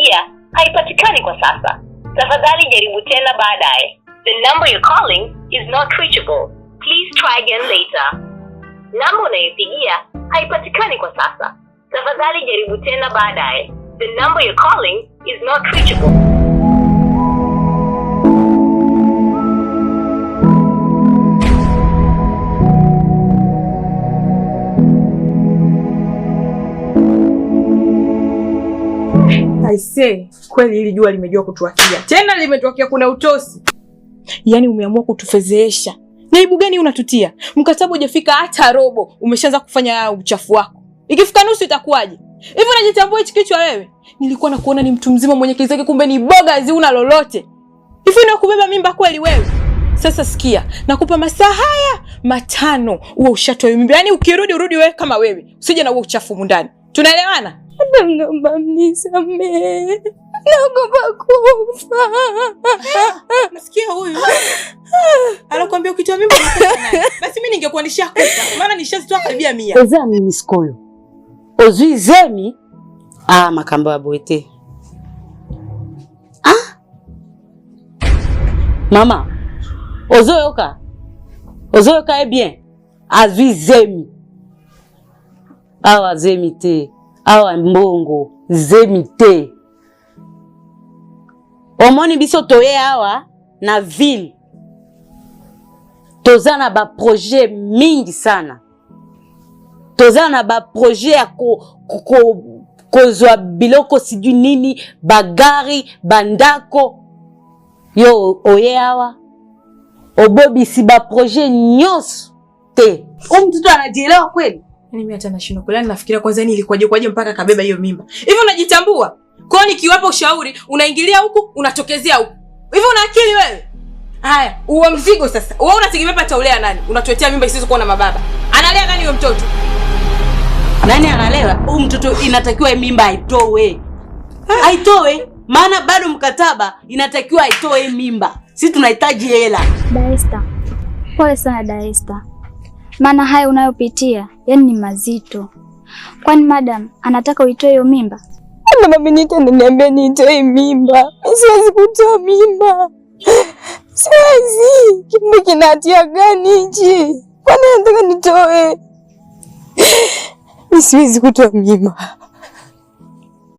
unayopigia haipatikani kwa sasa. Tafadhali jaribu tena baadaye. The number you're calling is not reachable. Please try again later. Namba unayopigia haipatikani kwa sasa. Tafadhali jaribu tena baadaye. The number you're calling is not reachable. Aisee, kweli hili jua limejua kutuakia. Tena limetuakia kuna utosi. Yaani umeamua kutufezeesha. Na aibu gani unatutia? Mkataba hujafika hata robo, umeshaanza kufanya uchafu wako. Ikifika nusu itakuwaje? Hivi unajitambua hichi kichwa wewe? Nilikuwa nakuona ni mtu mzima mwenye akili zake, kumbe ni boga una lolote. Hivi unakubeba mimba kweli wewe? Sasa sikia, nakupa masaa haya 5 uwe ushatoa mimba. Yaani ukirudi urudi wewe kama wewe. Usije na uwe uchafu mundani. Tunaelewana? Naomba mnisamehe. Naogopa kufa. Msikia huyu? Anakuambia ukitoa mimba unakufa naye. Basi mimi ningekuwa nishakufa. Maana nishazitoa karibia 100. Eza mimi sikoyo. Ozui zemi. Makamba ya boete. Mama. Ozoyoka. Ozoyoka bien. Azui zemi. Awa zemi te. Awa mbongo zemi te. Omoni biso toye awa na ville. Tozana ba projet mingi sana. Tozana ba projet ya kozwa biloko siju nini, bagari, bandako. Yo oye awa. Obobi si ba projet nyos te. Mtoto anajielewa kweli? Yaani mimi hata nashindwa kulala, nafikiria kwanza ni ilikuwaje mpaka kabeba hiyo mimba. Hivi unajitambua? Kwa nini nikiwapa ushauri unaingilia huku, unatokezea huku? Hivi una akili wewe? Haya, uwe mzigo sasa. Wewe unategemea pata ulea nani? Unatuletea mimba isizo kuwa na mababa. Analea nani huyo mtoto? Nani analewa? Huyu mtoto inatakiwa mimba aitoe. Aitoe, maana bado mkataba inatakiwa aitoe mimba. Sisi tunahitaji hela. Daesta. Pole sana Daesta. Maana haya unayopitia yani ni mazito. Kwani madam anataka uitoe hiyo mimba? Mama Benita ananiambia nitoe mimba. Siwezi kutoa mimba. Siwezi. Kimbe kinatia gani hichi? Kwani anataka nitoe? Siwezi kutoa mimba.